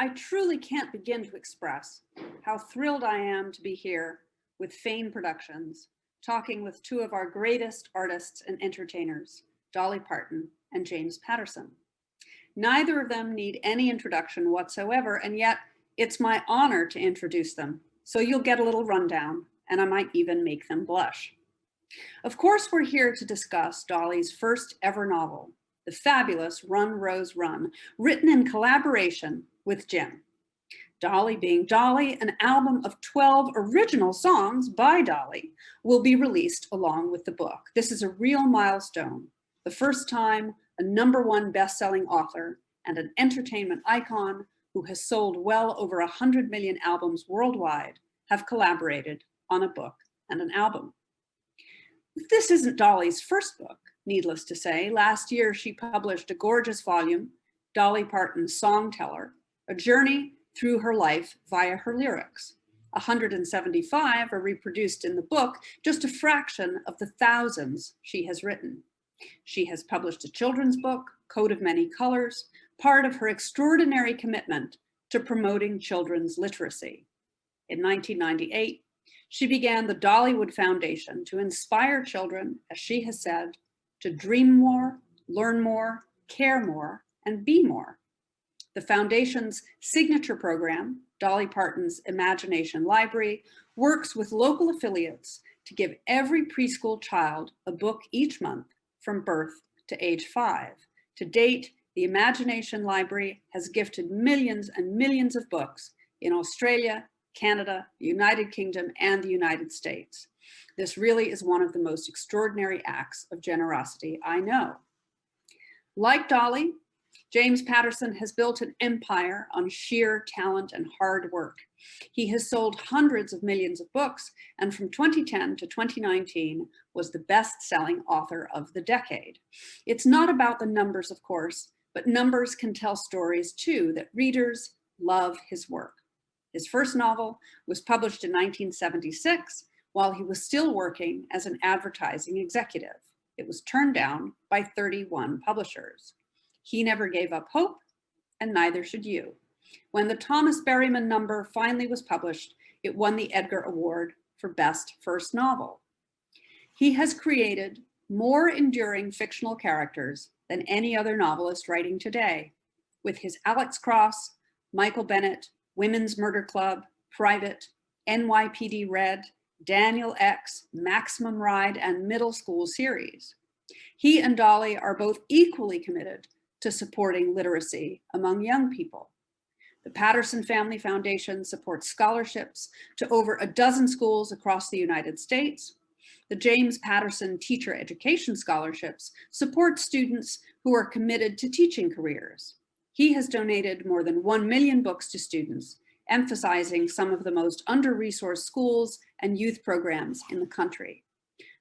I truly can't begin to express how thrilled I am to be here with Fane Productions, talking with two of our greatest artists and entertainers, Dolly Parton and James Patterson. Neither of them need any introduction whatsoever, and yet it's my honor to introduce them. So you'll get a little rundown, and I might even make them blush. Of course, we're here to discuss Dolly's first ever novel, the fabulous Run, Rose, Run, written in collaboration with Jim. Dolly Being Dolly, an album of 12 original songs by Dolly, will be released along with the book. This is a real milestone, the first time a #1 best-selling author and an entertainment icon who has sold well over 100 million albums worldwide have collaborated on a book and an album. This isn't Dolly's first book, needless to say. Last year, she published a gorgeous volume, Dolly Parton's Song Teller, a journey through her life via her lyrics. 175 are reproduced in the book, just a fraction of the thousands she has written. She has published a children's book, Coat of Many Colors, part of her extraordinary commitment to promoting children's literacy. In 1998, she began the Dollywood Foundation to inspire children, as she has said, to dream more, learn more, care more, and be more. The Foundation's signature program, Dolly Parton's Imagination Library, works with local affiliates to give every preschool child a book each month from birth to age 5. To date, the Imagination Library has gifted millions and millions of books in Australia, Canada, the United Kingdom, and the United States. This really is one of the most extraordinary acts of generosity I know. Like Dolly, James Patterson has built an empire on sheer talent and hard work. He has sold hundreds of millions of books, and from 2010 to 2019 was the best-selling author of the decade. It's not about the numbers, of course, but numbers can tell stories too, that readers love his work. His first novel was published in 1976 while he was still working as an advertising executive. It was turned down by 31 publishers. He never gave up hope, and neither should you. When the Thomas Berryman number finally was published, it won the Edgar Award for Best First Novel. He has created more enduring fictional characters than any other novelist writing today, with his Alex Cross, Michael Bennett, Women's Murder Club, Private, NYPD Red, Daniel X, Maximum Ride, and Middle School series. He and Dolly are both equally committed to supporting literacy among young people. The Patterson Family Foundation supports scholarships to over a dozen schools across the United States. The James Patterson Teacher Education Scholarships support students who are committed to teaching careers. He has donated more than 1 million books to students, emphasizing some of the most under-resourced schools and youth programs in the country.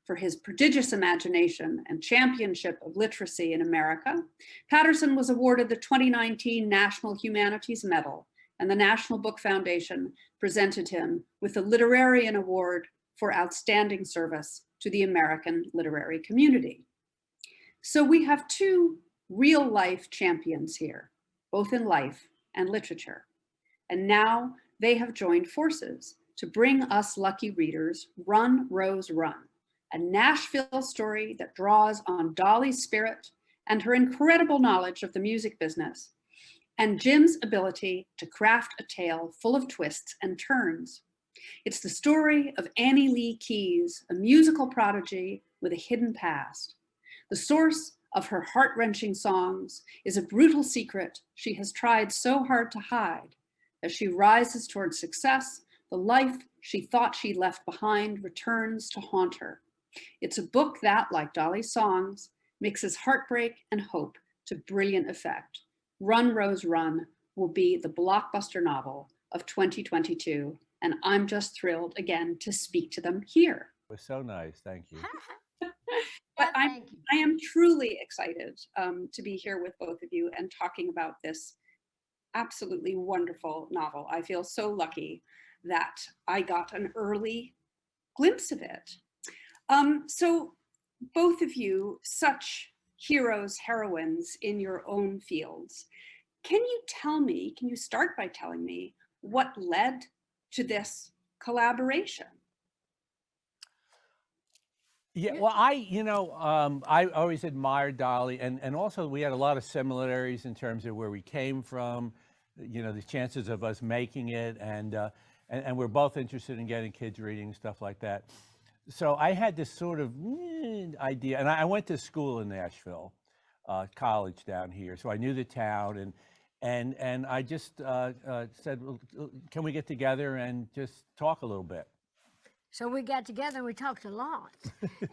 For his prodigious imagination and championship of literacy in America, Patterson was awarded the 2019 National Humanities Medal, and the National Book Foundation presented him with the Literarian Award for Outstanding Service to the American literary community. So we have two real-life champions here, both in life and literature. And now they have joined forces to bring us lucky readers Run, Rose, Run, a Nashville story that draws on Dolly's spirit and her incredible knowledge of the music business, and Jim's ability to craft a tale full of twists and turns. It's the story of Annie Lee Keyes, a musical prodigy with a hidden past. The source of her heart-wrenching songs is a brutal secret she has tried so hard to hide. As she rises towards success, the life she thought she left behind returns to haunt her. It's a book that, like Dolly's songs, mixes heartbreak and hope to brilliant effect. Run, Rose, Run will be the blockbuster novel of 2022, and I'm just thrilled again to speak to them here. It was so nice. Thank you. But Thank you. I am truly excited to be here with both of you and talking about this absolutely wonderful novel. I feel so lucky that I got an early glimpse of it. So both of you, such heroes, heroines in your own fields. Can you tell me, can you start by telling me what led to this collaboration? Yeah, well, I always admired Dolly, and also we had a lot of similarities in terms of where we came from, the chances of us making it, and we're both interested in getting kids reading, stuff like that. So I had this sort of idea, and I went to school in Nashville, college down here, so I knew the town, and I just said, well, can we get together and just talk a little bit? So we got together and we talked a lot.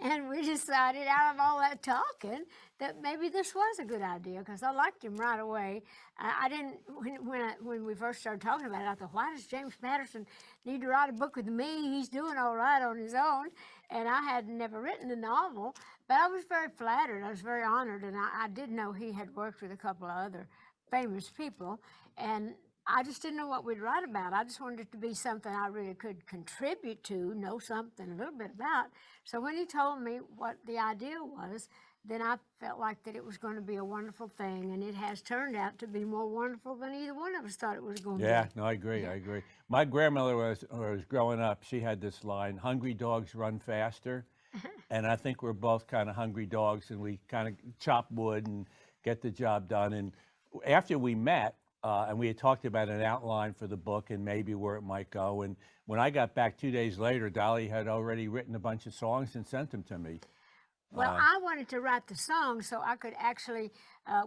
And we decided out of all that talking that maybe this was a good idea because I liked him right away. I didn't, when we first started talking about it, I thought, why does James Patterson need to write a book with me? He's doing all right on his own. And I had never written a novel, but I was very flattered. I was very honored. And I did know he had worked with a couple of other famous people. And I just didn't know what we'd write about. I just wanted it to be something I really could contribute to, know something a little bit about. So when he told me what the idea was, then I felt like that it was going to be a wonderful thing, and it has turned out to be more wonderful than either one of us thought it was going to Yeah, be. no, I agree. I agree. My grandmother was growing up. She had this line: "Hungry dogs run faster," and I think we're both kind of hungry dogs, and we kind of chop wood and get the job done. And after we met, and we had talked about an outline for the book and maybe where it might go. And when I got back 2 days later, Dolly had already written a bunch of songs and sent them to me. Well, Uh, I wanted to write the song so I could actually,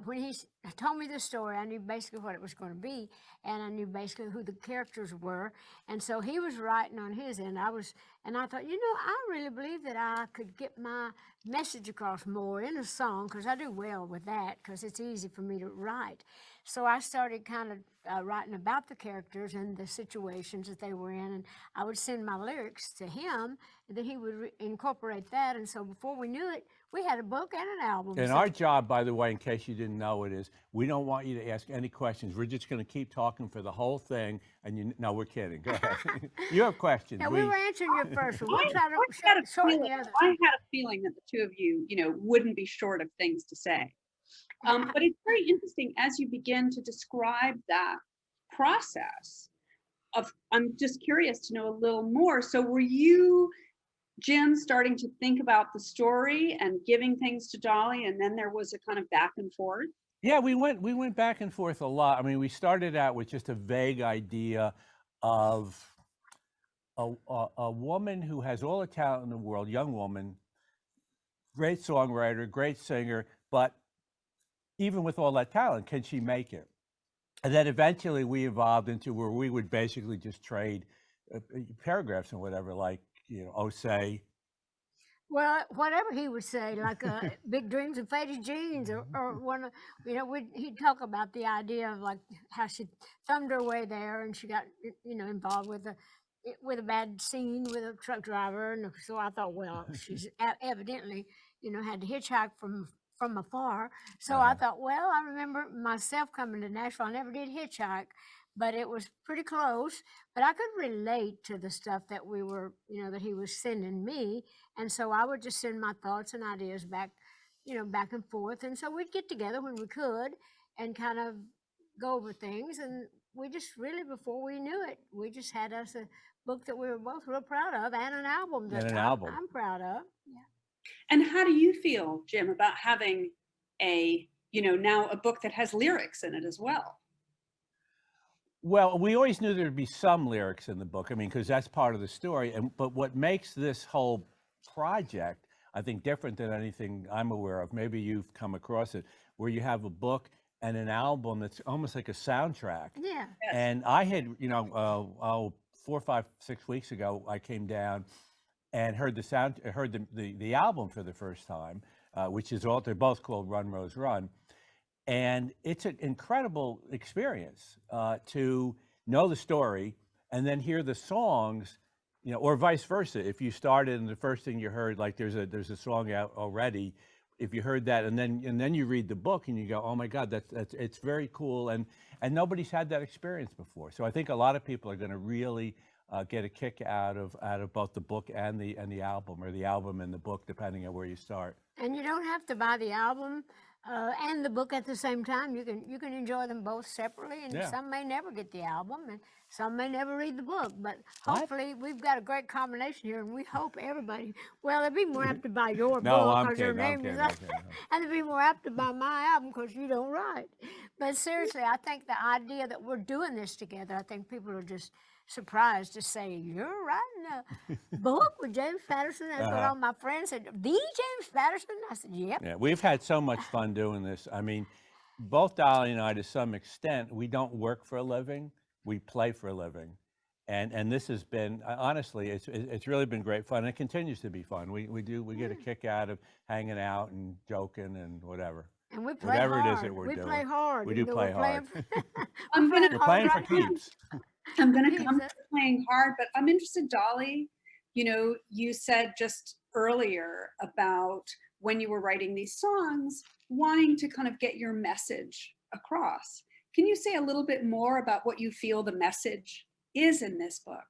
when he told me the story, I knew basically what it was going to be, and I knew basically who the characters were. And so he was writing on his end. And I thought, I really believe that I could get my message across more in a song because I do well with that because it's easy for me to write. So I started kind of writing about the characters and the situations that they were in, and I would send my lyrics to him, and then he would incorporate that. And so before we knew it, we had a book and an album. and So our job, by the way, in case you didn't know it, is we don't want you to ask any questions. We're just going to keep talking for the whole thing. And no, we're kidding. Go ahead. You have questions. now we were answering your first one. We'll I, try I had a to shorten feeling, the other. I had a feeling that the two of you, wouldn't be short of things to say. But it's very interesting as you begin to describe that process I'm just curious to know a little more. So were you, Jim, starting to think about the story and giving things to Dolly, and then there was a kind of back and forth? Yeah, we went back and forth a lot. I mean, we started out with just a vague idea of a woman who has all the talent in the world, young woman, great songwriter, great singer, but even with all that talent, can she make it? And then eventually we evolved into where we would basically just trade paragraphs and whatever, like, oh, say. Well, whatever he would say, like big dreams and faded jeans, or one, he'd talk about the idea of like how she thumbed her way there, and she got involved with a bad scene with a truck driver, and so I thought, well, she's evidently had to hitchhike from afar. So I Uh, thought, well, I remember myself coming to Nashville. I never did hitchhike, but it was pretty close. But I could relate to the stuff that we were, that he was sending me, and so I would just send my thoughts and ideas back, back and forth. And so we'd get together when we could and kind of go over things. And we just really, before we knew it, we just had us a book that we were both real proud of and an album and that an I'm, album. I'm proud of. Yeah. And how do you feel, Jim, about having now a book that has lyrics in it as well? Well, we always knew there'd be some lyrics in the book. I mean, because that's part of the story. But what makes this whole project, I think, different than anything I'm aware of, maybe you've come across it, where you have a book and an album that's almost like a soundtrack. Yeah. Yes. And I had, 4, 5, 6 weeks ago, I came down and heard the album for the first time, which is they're both called Run Rose Run. And it's an incredible experience to know the story and then hear the songs, or vice versa. If you started and the first thing you heard, like there's a song out already, if you heard that and then you read the book and you go, oh my God, that's it's very cool, and nobody's had that experience before. So I think a lot of people are going to really get a kick out of both the book and the album, or the album and the book, depending on where you start. And you don't have to buy the album and the book at the same time. You can enjoy them both separately, and Yeah. some may never get the album, and some may never read the book. But What? hopefully, we've got a great combination here, and we hope everybody. Well, they'd be more apt to buy your No, book I'm because your kidding. I'm name is kidding. up, I'm kidding. and they'd be more apt to buy my album because you don't write. But seriously, I think the idea that we're doing this together, I think people are just surprised to say, "You're writing a book with James Patterson." That's what all my friends said. The James Patterson? I said, "Yep." Yeah, we've had so much fun doing this. I mean, both Dolly and I, to some extent, we don't work for a living; we play for a living, and this has been honestly, it's really been great fun. And it continues to be fun. We get a kick out of hanging out and joking and whatever. And we play Whatever hard. it is that we're we doing. play hard. We do even though play we're playing hard. I'm gonna We're playing for keeps. I'm going to Keeps come it. to playing hard, but I'm interested, Dolly. You know, you said just earlier about when you were writing these songs, wanting to kind of get your message across. Can you say a little bit more about what you feel the message is in this book?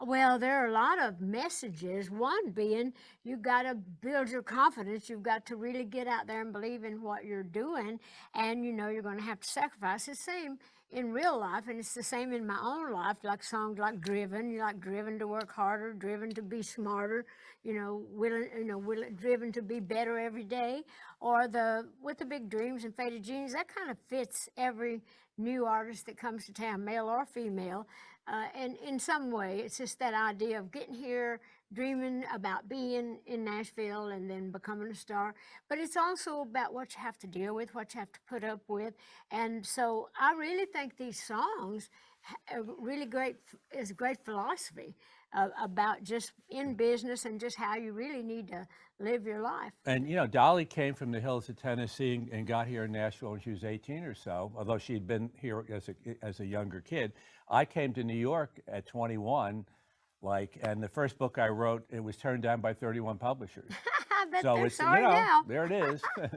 Well, there are a lot of messages. One being you've got to build your confidence. You've got to really get out there and believe in what you're doing. And you know you're going to have to sacrifice. It's the same in real life, and it's the same in my own life. Like songs like Driven, you're like driven to work harder, driven to be smarter, driven to be better every day. Or the With the Big Dreams and Faded Jeans, that kind of fits every new artist that comes to town, male or female. And in some way, it's just that idea of getting here, dreaming about being in Nashville and then becoming a star. But it's also about what you have to deal with, what you have to put up with. And so I really think these songs are really is great philosophy about just in business and just how you really need to live your life. And you know, Dolly came from the hills of Tennessee and got here in Nashville when she was 18 or so, although she'd been here as a younger kid. I came to New York at 21, and the first book I wrote, it was turned down by 31 publishers. I bet So they're it's, sorry now. there it is. But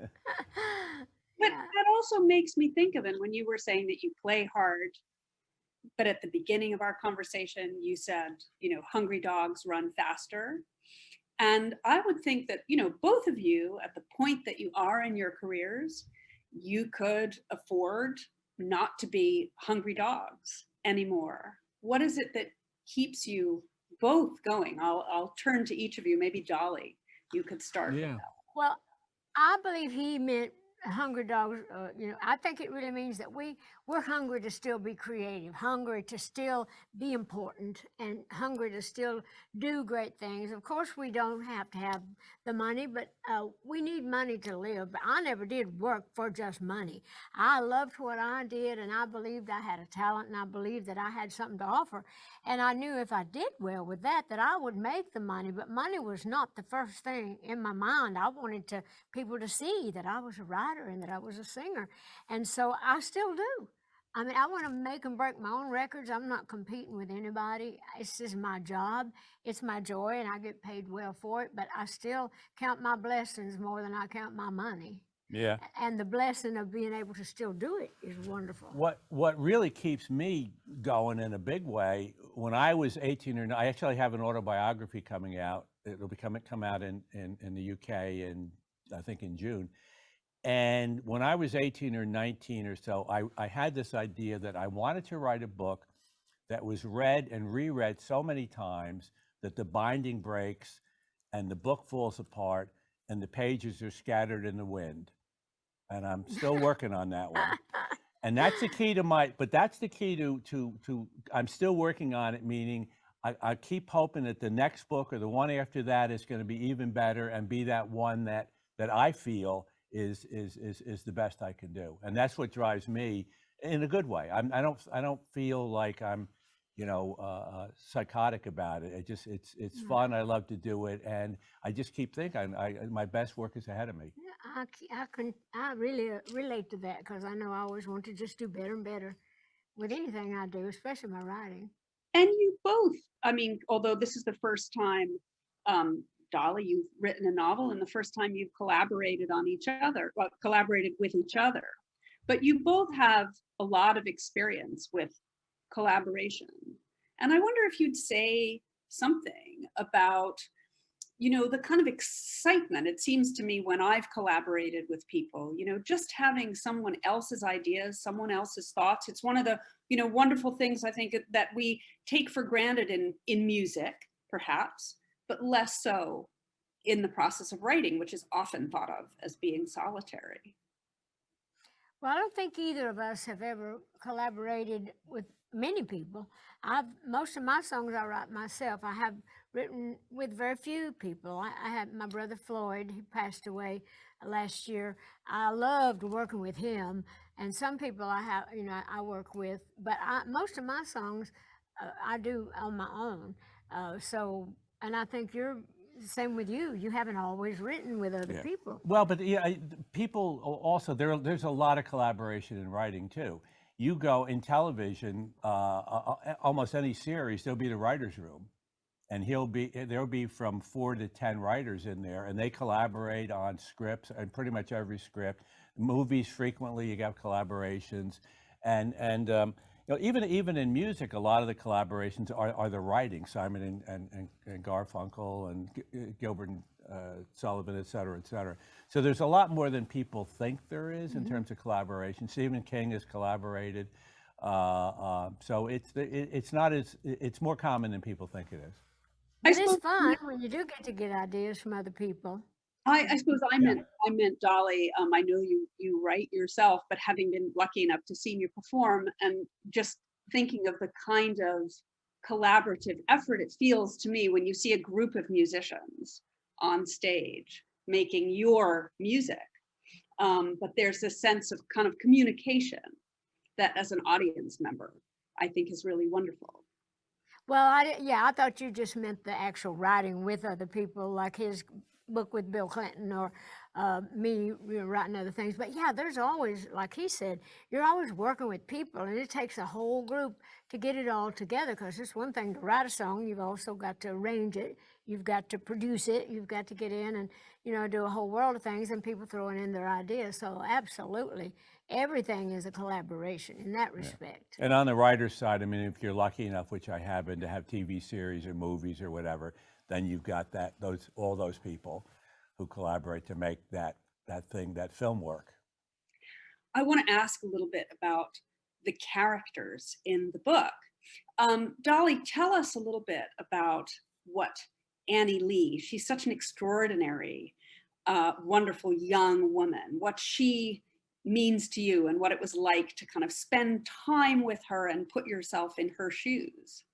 that also makes me think of, and when you were saying that you play hard, but at the beginning of our conversation, you said, hungry dogs run faster. And I would think that, both of you at the point that you are in your careers, you could afford not to be hungry dogs anymore. What is it that keeps you both going? I'll turn to each of you. Maybe Dolly, you could start. Yeah. Well, I believe he meant hungry dogs. I think it really means that we're hungry to still be creative, hungry to still be important, and hungry to still do great things. Of course, we don't have to have the money, but we need money to live. But I never did work for just money. I loved what I did, and I believed I had a talent, and I believed that I had something to offer. And I knew if I did well with that I would make the money. But money was not the first thing in my mind. I wanted people to see that I was a writer and that I was a singer. And so I still do. I mean, I want to make and break my own records. I'm not competing with anybody. It's just my job. It's my joy, and I get paid well for it. But I still count my blessings more than I count my money. Yeah. And the blessing of being able to still do it is wonderful. What really keeps me going in a big way, when I was 18 or 19, I actually have an autobiography coming out. It'll come out in the UK I think in June. And when I was 18 or 19 or so, I had this idea that I wanted to write a book that was read and reread so many times that the binding breaks and the book falls apart and the pages are scattered in the wind. And I'm still working on that one. And that's the key that's the key to I'm still working on it, meaning I keep hoping that the next book or the one after that is going to be even better and be that one that I feel is the best I can do. And that's what drives me in a good way. I don't feel like I'm, psychotic about it. It's fun. I love to do it. And I just keep thinking my best work is ahead of me. I really relate to that because I know I always want to just do better and better with anything I do, especially my writing. And you both, I mean, although this is the first time, Dolly, you've written a novel, and the first time you've collaborated with each other. But you both have a lot of experience with collaboration. And I wonder if you'd say something about, the kind of excitement it seems to me when I've collaborated with people, just having someone else's ideas, someone else's thoughts. It's one of the, wonderful things I think that we take for granted in music, perhaps, but less so in the process of writing, which is often thought of as being solitary. Well, I don't think either of us have ever collaborated with many people. Most of my songs I write myself. I have written with very few people. I had my brother Floyd, he passed away last year. I loved working with him, and some people I work with, but most of my songs I do on my own. And I think you're the same with you. You haven't always written with other Yeah. people. Well, but yeah, people also there's a lot of collaboration in writing too. You go in television, almost any series, there'll be the writers' room, and there'll be from 4 to 10 writers in there, and they collaborate on scripts and pretty much every script. Movies frequently you have collaborations, and even in music, a lot of the collaborations are the writing. Simon and Garfunkel and Gilbert and Sullivan, et cetera, et cetera. So there's a lot more than people think there is in terms of collaboration. Stephen King has collaborated. So it's more common than people think it is. But it's fun when you do get ideas from other people. I suppose I meant Dolly. I know you write yourself, but having been lucky enough to see you perform, and just thinking of the kind of collaborative effort it feels to me when you see a group of musicians on stage making your music. But there's this sense of kind of communication that, as an audience member, I think is really wonderful. Well, I thought you just meant the actual writing with other people, like his book with Bill Clinton, or me writing other things. But yeah, there's always, like he said, you're always working with people, and it takes a whole group to get it all together, because it's one thing to write a song, you've also got to arrange it, you've got to produce it, you've got to get in and do a whole world of things, and people throwing in their ideas. So absolutely, everything is a collaboration in that respect. And on the writer's side, I mean, if you're lucky enough, which I have been, to have TV series or movies or whatever, then you've got all those people who collaborate to make that film work. I want to ask a little bit about the characters in the book. Dolly, tell us a little bit about what Annie Lee, she's such an extraordinary, wonderful young woman, what she means to you and what it was like to kind of spend time with her and put yourself in her shoes.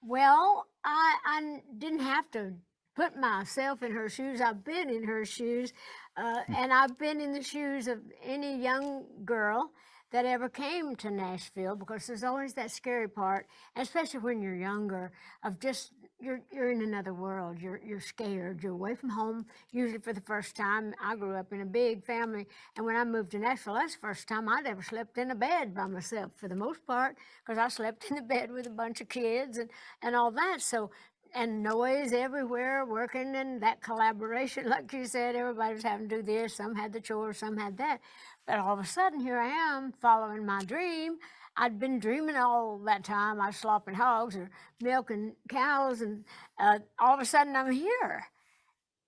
Well, I didn't have to put myself in her shoes. I've been in her shoes, and I've been in the shoes of any young girl that ever came to Nashville, because there's always that scary part, especially when you're younger, of just you're in another world. You're scared. You're away from home, usually for the first time. I grew up in a big family, and when I moved to Nashville, that's the first time I'd ever slept in a bed by myself, for the most part, because I slept in the bed with a bunch of kids and all that. So, and noise everywhere, working, and that collaboration, like you said, everybody was having to do this. Some had the chores, some had that. But all of a sudden, here I am following my dream. I'd been dreaming all that time. I was slopping hogs or milking cows, and all of a sudden I'm here.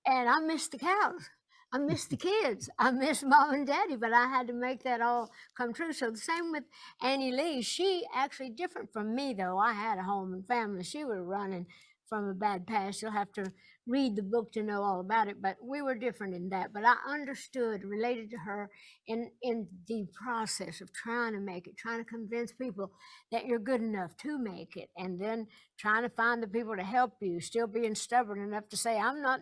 And I miss the cows. I miss the kids. I miss mom and daddy, but I had to make that all come true. So the same with Annie Lee. She actually different from me, though. I had a home and family. She was running from a bad past. You'll have to read the book to know all about it, but we were different in that. But I understood, related to her in the process of trying to make it, trying to convince people that you're good enough to make it, and then trying to find the people to help you, still being stubborn enough to say, I'm not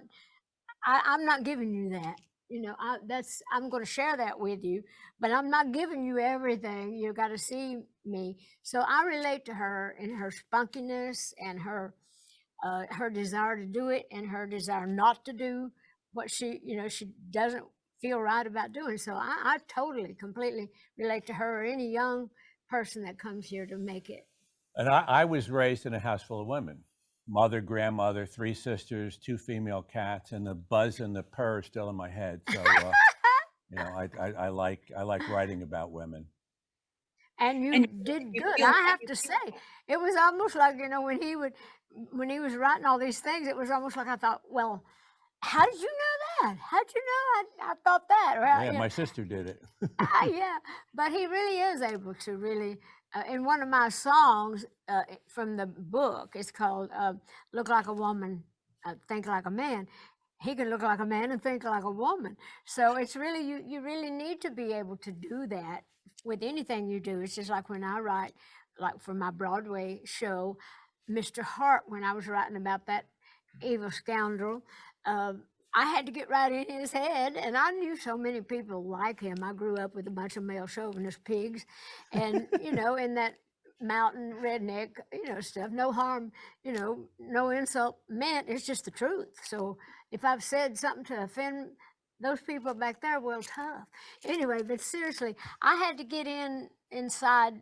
giving you that. I'm going to share that with you, but I'm not giving you everything. You got to see me. So I relate to her in her spunkiness and her desire to do it, and her desire not to do what she doesn't feel right about doing. So I totally, completely relate to her, or any young person that comes here to make it. And I was raised in a house full of women. Mother, grandmother, 3 sisters, 2 female cats, and the buzz and the purr still in my head. So, I like writing about women. And you And did you good. feel I that have to say, it was almost like, when he was writing all these things, it was almost like I thought, well, how did you know that? How'd you know I thought that? Well, Yeah, my sister did it. yeah, but he really is able to really. In one of my songs from the book, it's called "Look Like a Woman, Think Like a Man." He can look like a man and think like a woman. So it's really you really need to be able to do that with anything you do. It's just like when I write, like for my Broadway show, Mr. Hart, when I was writing about that evil scoundrel. Uh, I had to get right in his head, and I knew so many people like him. I grew up with a bunch of male chauvinist pigs, and in that mountain redneck, stuff. No harm, no insult meant. It's just the truth. So if I've said something to offend those people back there, well, tough. Anyway, but seriously, I had to get inside,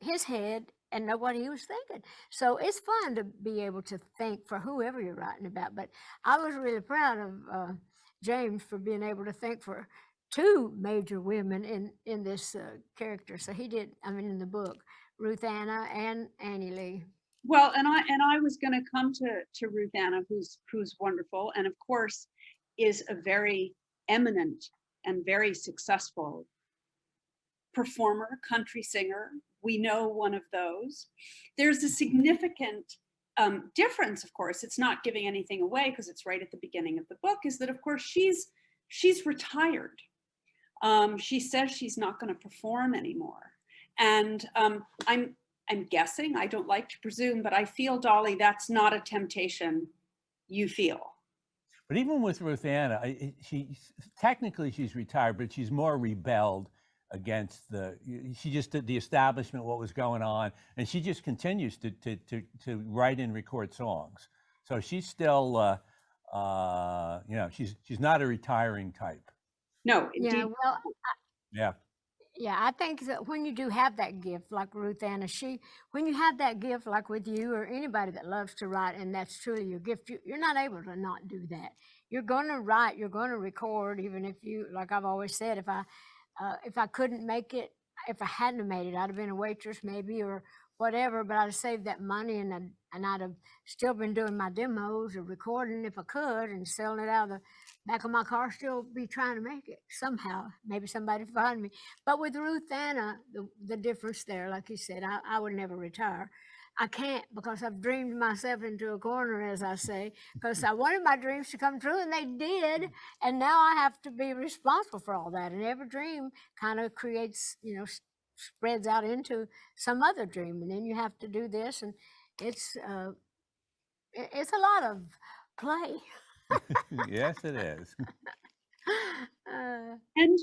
his head and know what he was thinking. So it's fun to be able to think for whoever you're writing about. But I was really proud of James for being able to think for two major women in this character. So he did. I mean, in the book, Ruth Anna and Annie Lee. Well, and I was going to come to Ruth Anna, who's wonderful, and of course is a very eminent and very successful performer, country singer. We know one of those. There's a significant difference, of course. It's not giving anything away because it's right at the beginning of the book. Is that, of course, she's retired. She says she's not going to perform anymore, and I'm guessing. I don't like to presume, but I feel, Dolly, that's not a temptation you feel. But even with Ruth Anna, technically she's retired, but she's more rebelled against she just did the establishment, what was going on, and she just continues to write and record songs. So she's still, she's not a retiring type. No, indeed. Yeah, well, Yeah. yeah, I think that when you do have that gift, like Ruth Anna, when you have that gift, like with you or anybody that loves to write, and that's truly your gift, you're not able to not do that. You're going to write, you're going to record, even if like I've always said, if I couldn't make it, if I hadn't made it, I'd have been a waitress maybe or whatever, but I'd have saved that money and I'd have still been doing my demos or recording if I could and selling it out of the back of my car, still be trying to make it somehow. Maybe somebody find me. But with Ruth Anna, the difference there, like you said, I would never retire. I can't because I've dreamed myself into a corner, as I say, because I wanted my dreams to come true and they did. And now I have to be responsible for all that. And every dream kind of creates, spreads out into some other dream. And then you have to do this. And it's a lot of play. Yes, it is. And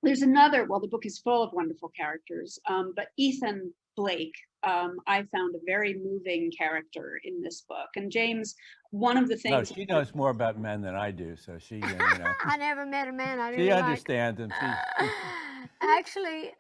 there's another, well, the book is full of wonderful characters, but Ethan Blake, I found a very moving character in this book. And James, one of the No, things— she knows more about men than I do, so she, I never met a man I didn't she like. understands them. Actually,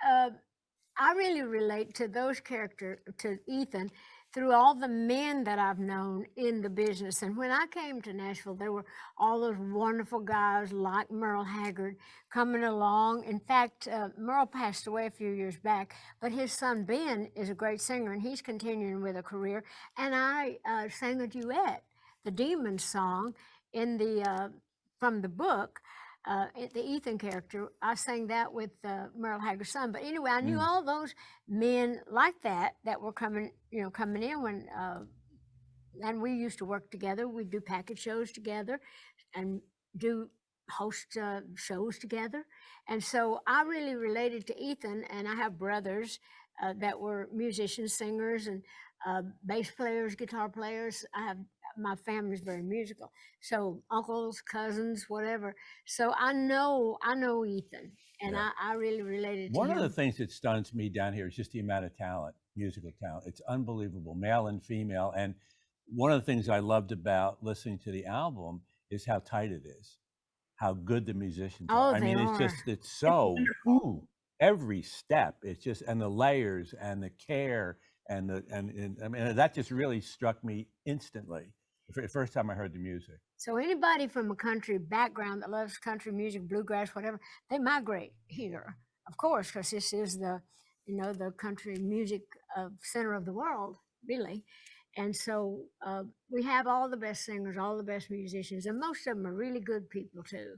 I really relate to those characters, to Ethan, through all the men that I've known in the business. And when I came to Nashville, there were all those wonderful guys like Merle Haggard coming along. In fact, Merle passed away a few years back, but his son Ben is a great singer and he's continuing with a career. And I sang a duet, the Demon song, from the book. The Ethan character, I sang that with Merle Haggard's son. But anyway, I knew all those men like that were coming in when, and we used to work together. We'd do package shows together and host shows together. And so I really related to Ethan, and I have brothers that were musicians, singers, and bass players, guitar players. My family's very musical, so uncles, cousins, whatever. So I know Ethan, and Yeah. I really related to One him. of the things that stuns me down here is just the amount of talent, musical talent. It's unbelievable, male and female. And one of the things I loved about listening to the album is how tight it is, how good the musicians are. I mean, it's so, every step, it's just, and the layers and the care and I mean, that just really struck me instantly the first time I heard the music. So anybody from a country background that loves country music, bluegrass, whatever, they migrate here, of course, because this is the the country music center of the world, really. And so we have all the best singers, all the best musicians, and most of them are really good people too.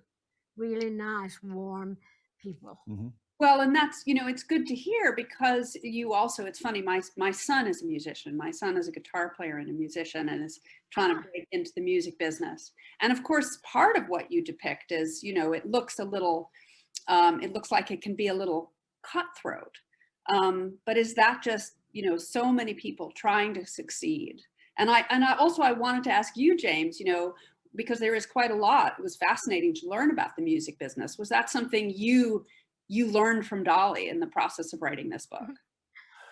Really nice, warm people. Mhm. Well, and that's, it's good to hear because you also, it's funny, my son is a musician. My son is a guitar player and a musician and is trying to break into the music business. And of course, part of what you depict is, it looks a little, it looks like it can be a little cutthroat. But is that just, so many people trying to succeed? And I wanted to ask you, James, because there is quite a lot. It was fascinating to learn about the music business. Was that something you learned from Dolly in the process of writing this book?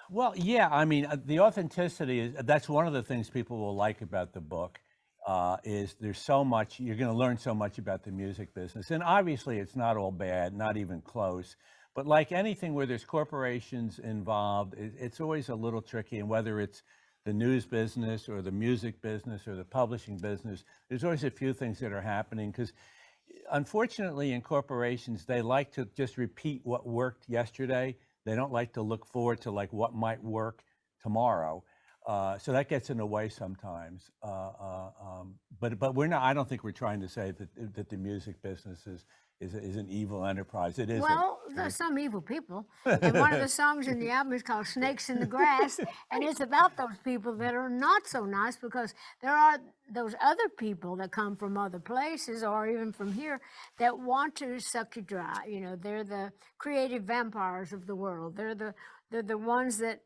Well, yeah, I mean, the authenticity is that's one of the things people will like about the book. Is there's so much you're going to learn so much about the music business, and obviously it's not all bad, not even close. But like anything where there's corporations involved, it's always a little tricky. And whether it's the news business or the music business or the publishing business, there's always a few things that are happening because unfortunately in corporations, they like to just repeat what worked yesterday. They don't like to look forward to like what might work tomorrow. So that gets in the way sometimes. But we're not, I don't think we're trying to say that the music business is an evil enterprise. It isn't. Well, there's some evil people. And one of the songs in the album is called Snakes in the Grass. And it's about those people that are not so nice because there are those other people that come from other places or even from here that want to suck you dry. They're the creative vampires of the world. They're the ones that,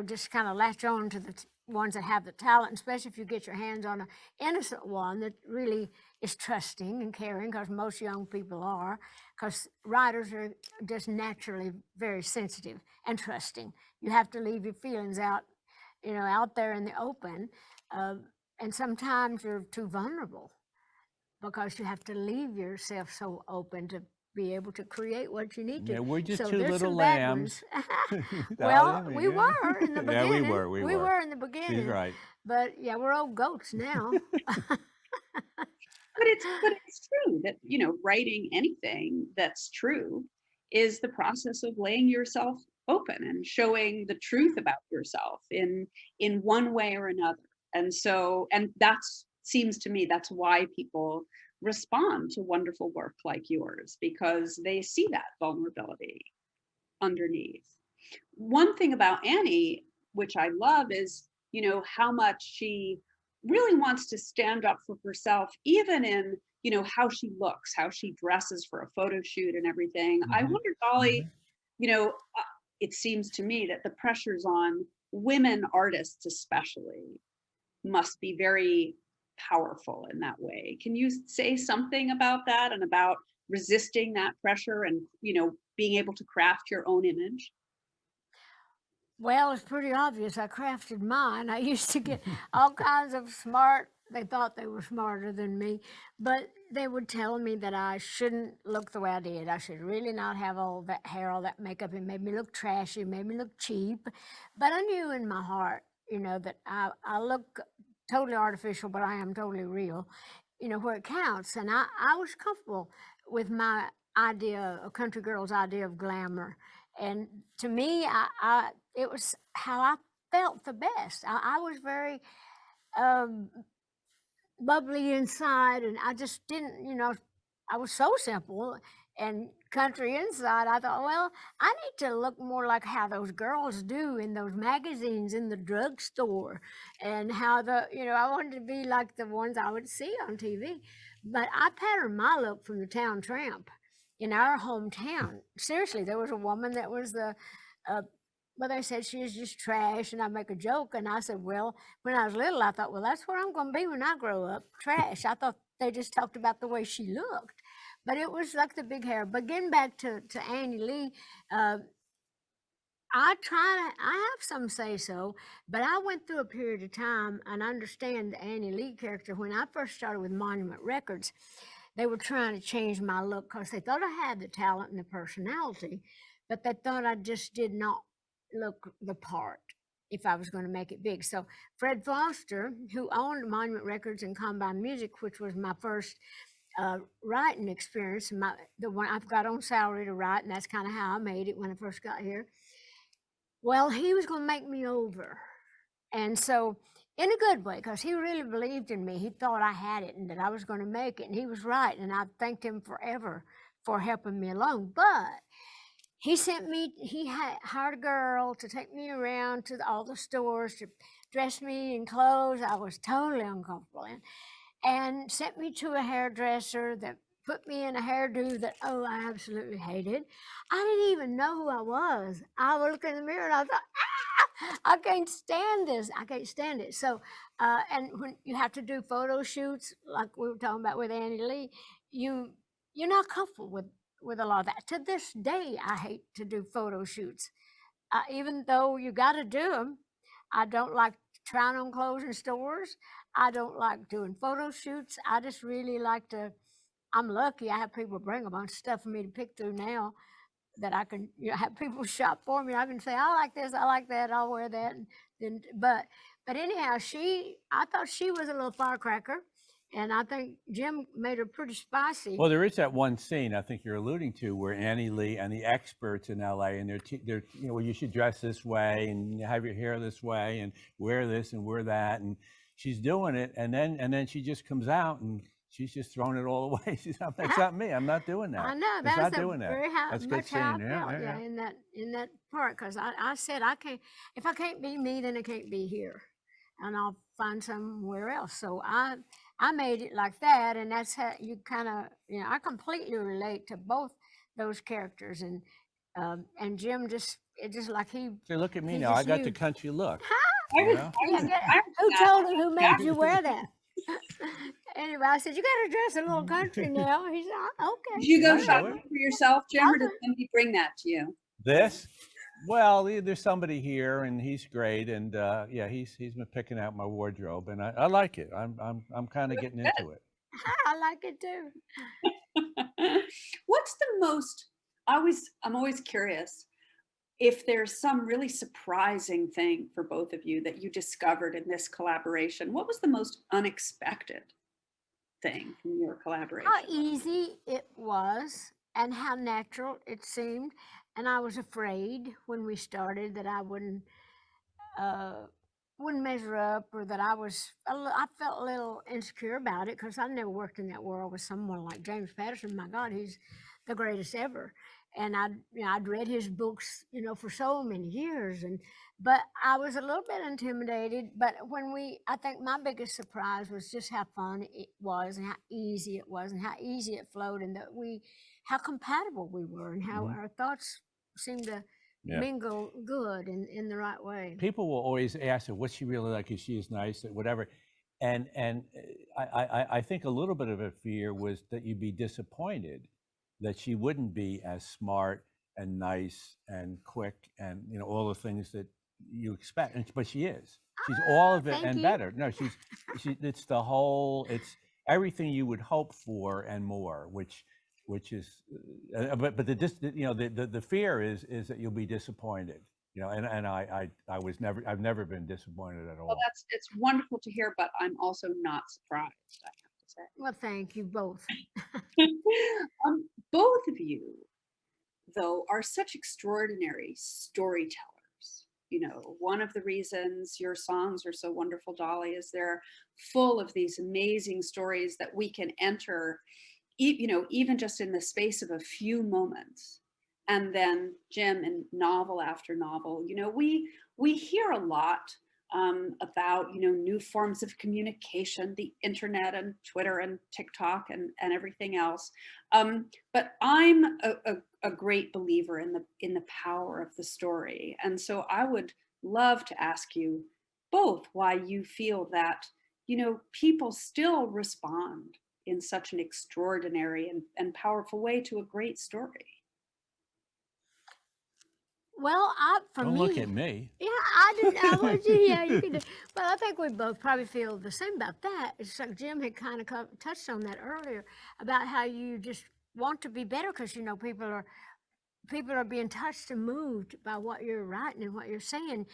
just kind of latch on to the ones that have the talent, especially if you get your hands on an innocent one that really is trusting and caring, because most young people are, because writers are just naturally very sensitive and trusting. You have to leave your feelings out, out there in the open. And sometimes you're too vulnerable because you have to leave yourself so open to be able to create what you need to. Yeah, we're just So two there's little some bad lambs. ones. Dolly, Well, I mean, we yeah. were in the Yeah, beginning. we were. We were in the beginning. She's right. But yeah, we're old goats now. But it's true that, writing anything that's true is the process of laying yourself open and showing the truth about yourself in one way or another. And that's seems to me that's why people respond to wonderful work like yours, because they see that vulnerability underneath. One thing about Annie, which I love, is, how much she really wants to stand up for herself, even in, how she looks, how she dresses for a photo shoot and everything. I Mhm. wonder, Dolly, it seems to me that the pressures on women artists, especially, must be very powerful in that way. Can you say something about that and about resisting that pressure and, being able to craft your own image? Well, it's pretty obvious I crafted mine. I used to get all kinds of they thought they were smarter than me, but they would tell me that I shouldn't look the way I did. I should really not have all that hair, all that makeup. It made me look trashy, made me look cheap. But I knew in my heart, that I look totally artificial, but I am totally real, where it counts. And I was comfortable with my idea, a country girl's idea of glamour. And to me, it was how I felt the best. I was very um, bubbly inside, and I just didn't, I was so simple and country inside. I thought, well, I need to look more like how those girls do in those magazines in the drugstore, and how I wanted to be like the ones I would see on TV. But I patterned my look from the Town Tramp in our hometown. Seriously, there was a woman that was uh, well, they said she was just trash, and I make a joke, and I said, well, when I was little, I thought, well, that's what I'm going to be when I grow up, trash. I thought they just talked about the way she looked, but it was like the big hair. But getting back to Annie Lee, uh, I have some say so, but I went through a period of time and understand the Annie Lee character. When I first started with Monument Records, they were trying to change my look because they thought I had the talent and the personality, but they thought I just did not look the part if I was going to make it big. So Fred Foster, who owned Monument Records and Combine Music, which was my first writing experience, the one I've got on salary to write, and that's kind of how I made it when I first got here. Well, he was going to make me over. And so, in a good way, because he really believed in me. He thought I had it and that I was going to make it. And he was right. And I thanked him forever for helping me along. But he had hired a girl to take me around to all the stores to dress me in clothes I was totally uncomfortable in, and sent me to a hairdresser that put me in a hairdo that, oh, I absolutely hated. I didn't even know who I was. I would look in the mirror and I thought, I can't stand this. I can't stand it. So, and when you have to do photo shoots, like we were talking about with Annie Lee, you you're not comfortable with a lot of that. To this day, I hate to do photo shoots, even though you got to do them. I don't like trying on clothes in stores. I don't like doing photo shoots. I just really like to. I'm lucky I have people bring a bunch of stuff for me to pick through now that I can, have people shop for me. I can say, I like this, I like that, I'll wear that. And then, but anyhow, I thought she was a little firecracker, and I think Jim made her pretty spicy. Well, there is that one scene I think you're alluding to where Annie Lee and the experts in LA, and they're well, you should dress this way and have your hair this way and wear this and wear that, and she's doing it, and then she just comes out and she's just throwing it all away. She's not, that's not me. I'm not doing that. I know It's that's not doing that. very That's a good much how I scene. felt, Yeah. in that part, because I said I can't. If I can't be me, then it can't be here, and I'll find somewhere else. So I made it like that, and that's how you kind of, I completely relate to both those characters, and Jim it's just like So look at me he now. I just got the knew. country look. I You was, know? I was, Who I told him? Who made you wear that? Anyway, I said, you got to dress a little country now. He said, okay. Did you go I know shopping it. for yourself, Jim, or did Okay. somebody bring that to you? This? Well, there's somebody here, and he's great, and yeah, he's been picking out my wardrobe, and I like it. I'm kind of getting into it. I like it too. What's the most, I'm always curious if there's some really surprising thing for both of you that you discovered in this collaboration. What was the most unexpected thing from your collaboration? How easy it was and how natural it seemed. And I was afraid when we started that I uh, wouldn't measure up, or that I felt a little insecure about it, because I never worked in that world with someone like James Patterson. My God, he's the greatest ever. And I'd read his books, for so many years, but I was a little bit intimidated. But I think my biggest surprise was just how fun it was, and how easy it was, and how easy it flowed, and how compatible we were, and how our thoughts seemed to mingle good in the right way. People will always ask her, what's she really like? Is she as nice, whatever? And I think a little bit of a fear was that you'd be disappointed that she wouldn't be as smart and nice and quick and all the things that you expect. But she is. She's all of it Thank and you. better. No, it's everything you would hope for and more, which is, but the fear is that you'll be disappointed. And I've never been disappointed at all. Well, it's wonderful to hear, but I'm also not surprised, I have to say. Well, thank you both. Both of you, though, are such extraordinary storytellers. One of the reasons your songs are so wonderful, Dolly, is they're full of these amazing stories that we can enter, even just in the space of a few moments. And then Jim, in novel after novel, we hear a lot about new forms of communication, the internet and Twitter and TikTok and everything else. But I'm a great believer in the power of the story, and so I would love to ask you both why you feel that people still respond in such an extraordinary and powerful way to a great story. Well, for Don't me, look at me. yeah, I didn't. I want you. Yeah, you can do. But I think we both probably feel the same about that. It's like Jim had kind of touched on that earlier, about how you just want to be better, because people are being touched and moved by what you're writing and what you're saying.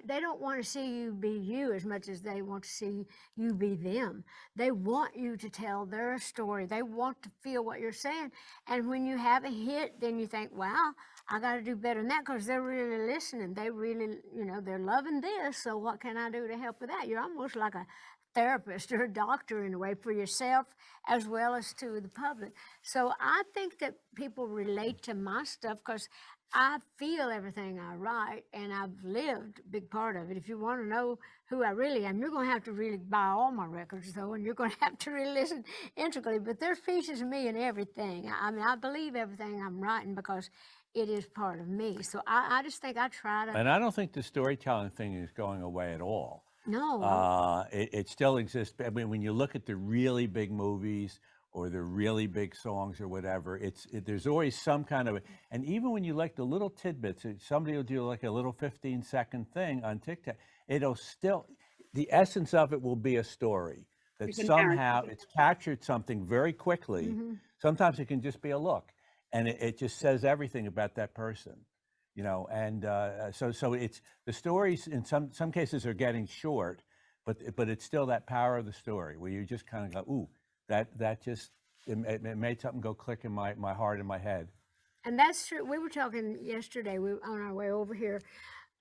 They don't want to see you be you as much as they want to see you be them. They want you to tell their story. They want to feel what you're saying. And when you have a hit, then you think, wow, I got to do better than that because they're really listening. They really, they're loving this. So what can I do to help with that? You're almost like a therapist or a doctor in a way for yourself as well as to the public. So I think that people relate to my stuff because I feel everything I write and I've lived a big part of it. If you want to know who I really am, you're going to have to really buy all my records though, and you're going to have to really listen intricately. But there's pieces of me in everything. I mean, I believe everything I'm writing because it is part of me. So I just think I try to. And I don't think the storytelling thing is going away at all. No. It still exists. I mean, when you look at the really big movies or the really big songs or whatever, there's always some kind of, and even when you like the little tidbits, somebody will do like a little 15-second thing on TikTok, it'll still, the essence of it will be a story that You can somehow it's captured something very quickly. Mm-hmm. Sometimes it can just be a look, and it just says everything about that person. And so it's the stories in some cases are getting short, but it's still that power of the story where you just kind of go, ooh, that just it made something go click in my heart and my head. And that's true. We were talking yesterday, we were on our way over here,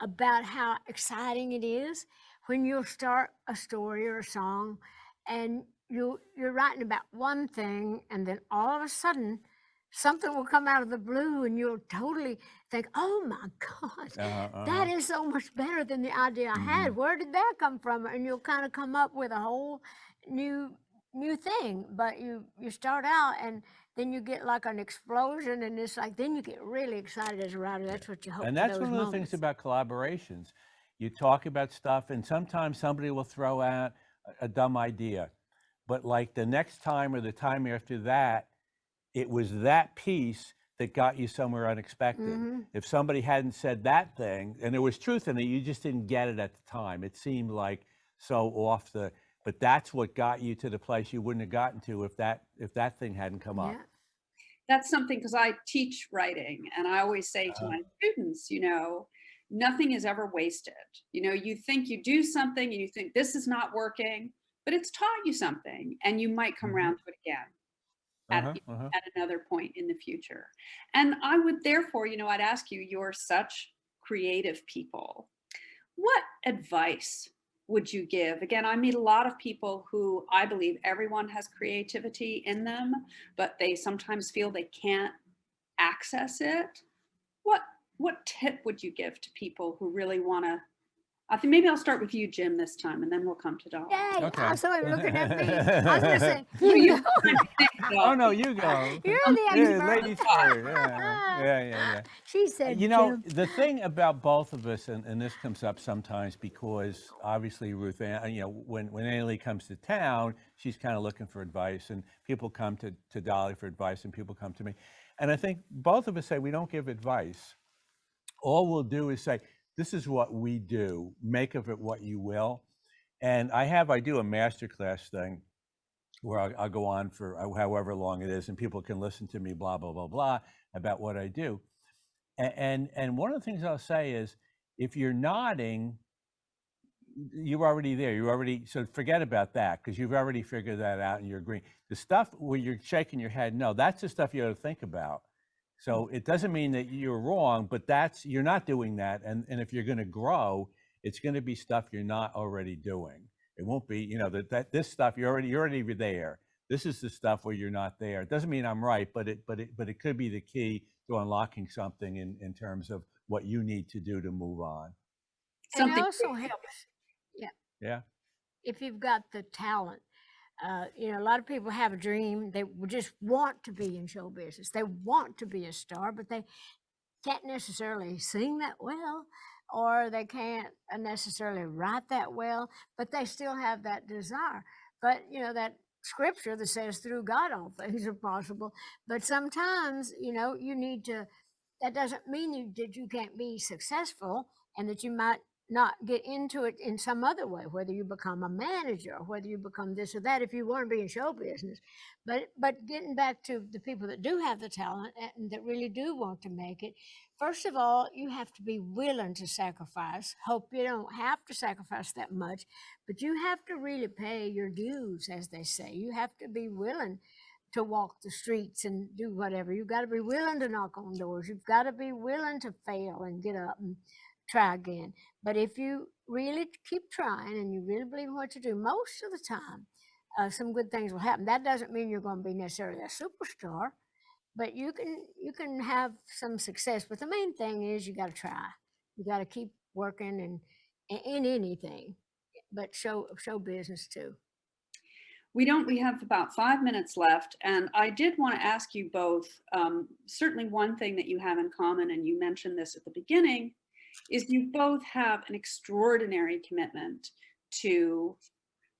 about how exciting it is when you'll start a story or a song and you're writing about one thing, and then all of a sudden something will come out of the blue and you'll totally think, oh my God, that is so much better than the idea I had. Where did that come from? And you'll kind of come up with a whole new thing. But you start out and then you get like an explosion, and it's like, then you get really excited as a writer. That's what you hope. And that's one of the things about collaborations. You talk about stuff, and sometimes somebody will throw out a dumb idea, but like the next time or the time after that, it was that piece that got you somewhere unexpected. If somebody hadn't said that thing, and there was truth in it, you just didn't get it at the time. It seemed like so off the, but that's what got you to the place you wouldn't have gotten to if that thing hadn't come up. That's something, because I teach writing, and I always say to my students, nothing is ever wasted. You think you do something and you think this is not working, but it's taught you something, and you might come around to it again. At another point in the future. And I would therefore, I'd ask you, you're such creative people. What advice would you give? Again, I meet a lot of people who I believe everyone has creativity in them, but they sometimes feel they can't access it. What tip would you give to people who really want to? I think maybe I'll start with you, Jim, this time, and then we'll come to Dolly. Yay! Okay. I saw him looking at me. I was going to say, you go. Oh no, you go. You're the expert. Ladies first. Yeah. She said, Jim. The thing about both of us, and this comes up sometimes because obviously Ruth Ann, when Annalie comes to town, she's kind of looking for advice, and people come to Dolly for advice, and people come to me. And I think both of us say we don't give advice. All we'll do is say, this is what we do. Make of it what you will. And I do a masterclass thing where I'll go on for however long it is, and people can listen to me, blah, blah, blah, blah, about what I do. And one of the things I'll say is, if you're nodding, you're already there. So forget about that, because you've already figured that out and you're agreeing. The stuff where you're shaking your head, no, that's the stuff you got to think about. So it doesn't mean that you're wrong, but you're not doing that. And if you're going to grow, it's going to be stuff you're not already doing. It won't be, this stuff you're already there. This is the stuff where you're not there. It doesn't mean I'm right, but it could be the key to unlocking something in terms of what you need to do to move on. And it also helps. Yeah. If you've got the talent. A lot of people have a dream. They just want to be in show business. They want to be a star, but they can't necessarily sing that well, or they can't necessarily write that well, but they still have that desire. But, that scripture that says through God all things are possible. But sometimes, you need to, that doesn't mean that you can't be successful and that you might not get into it in some other way, whether you become a manager or whether you become this or that, if you want to be in show business. But getting back to the people that do have the talent and that really do want to make it, first of all, you have to be willing to sacrifice. Hope you don't have to sacrifice that much, but you have to really pay your dues, as they say. You have to be willing to walk the streets and do whatever. You've got to be willing to knock on doors. You've got to be willing to fail and get up and try again. But if you really keep trying and you really believe in what you do, most of the time, some good things will happen. That doesn't mean you're going to be necessarily a superstar, but you can have some success. But the main thing is you got to try. You got to keep working and in anything, but show business too. We have about 5 minutes left, and I did want to ask you both, certainly one thing that you have in common, and you mentioned this at the beginning, is you both have an extraordinary commitment to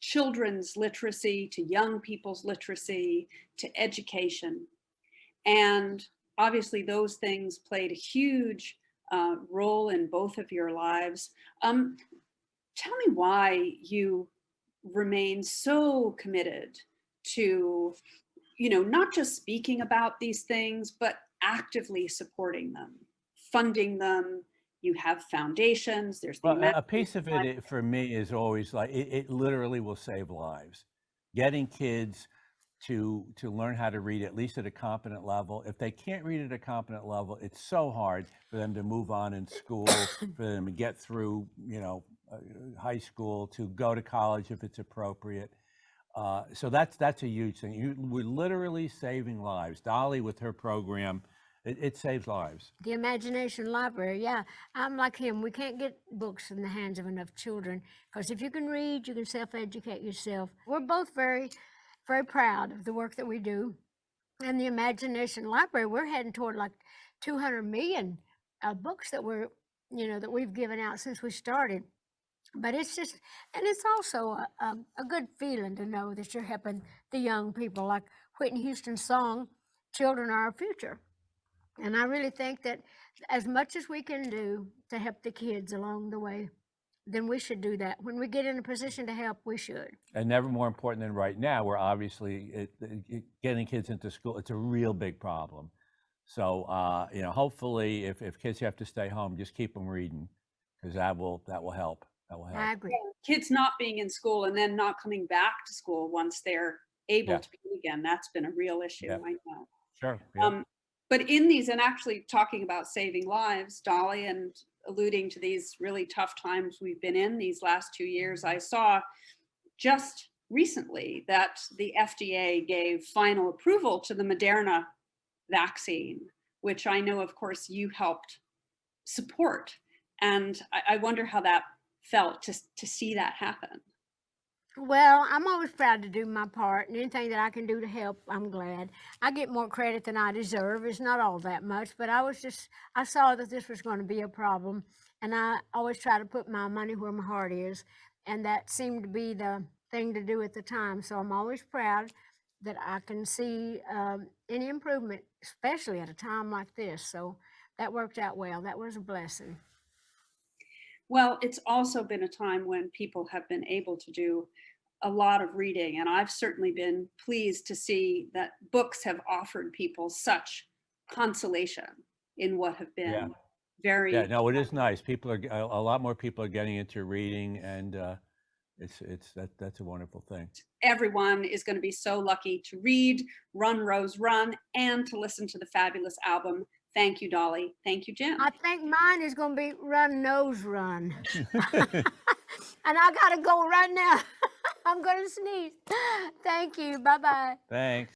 children's literacy, to young people's literacy, to education. And obviously those things played a huge role in both of your lives. Tell me why you remain so committed to, not just speaking about these things, but actively supporting them, funding them. You have foundations. There's the Well, a piece of it for me is always like it literally will save lives. Getting kids to learn how to read at least at a competent level. If they can't read at a competent level, it's so hard for them to move on in school, for them to get through, high school, to go to college if it's appropriate. So that's a huge thing. We're literally saving lives. Dolly with her program, it saves lives. The Imagination Library, yeah. I'm like him. We can't get books in the hands of enough children because if you can read, you can self-educate yourself. We're both very, very proud of the work that we do. And the Imagination Library, we're heading toward like 200 million books that that we've given out since we started. But it's just, and it's also a good feeling to know that you're helping the young people, like Whitney Houston's song, "Children Are Our Future." And I really think that as much as we can do to help the kids along the way, then we should do that. When we get in a position to help, we should. And never more important than right now, where obviously getting kids into school, it's a real big problem. So, hopefully if kids have to stay home, just keep them reading, because that will help. That will help. I agree. Kids not being in school and then not coming back to school once they're able Yeah. to begin again, that's been a real issue. Yeah. I know. Sure. Yeah. But in these, and actually talking about saving lives, Dolly, and alluding to these really tough times we've been in these last 2 years, I saw just recently that the FDA gave final approval to the Moderna vaccine, which I know, of course, you helped support. And I wonder how that felt to see that happen. Well, I'm always proud to do my part, and anything that I can do to help, I'm glad. I get more credit than I deserve. It's not all that much, but I saw that this was going to be a problem, and I always try to put my money where my heart is, and that seemed to be the thing to do at the time. So I'm always proud that I can see any improvement, especially at a time like this. So that worked out well. That was a blessing. Well, it's also been a time when people have been able to do a lot of reading, and I've certainly been pleased to see that books have offered people such consolation in what have been very. Yeah, no, it is nice. People are a lot more people are getting into reading, and that's a wonderful thing. Everyone is going to be so lucky to read Run, Rose, Run, and to listen to the fabulous album. Thank you, Dolly. Thank you, Jim. I think mine is going to be Run, Nose, Run. And I got to go right now. I'm going to sneeze. Thank you. Bye-bye. Thanks.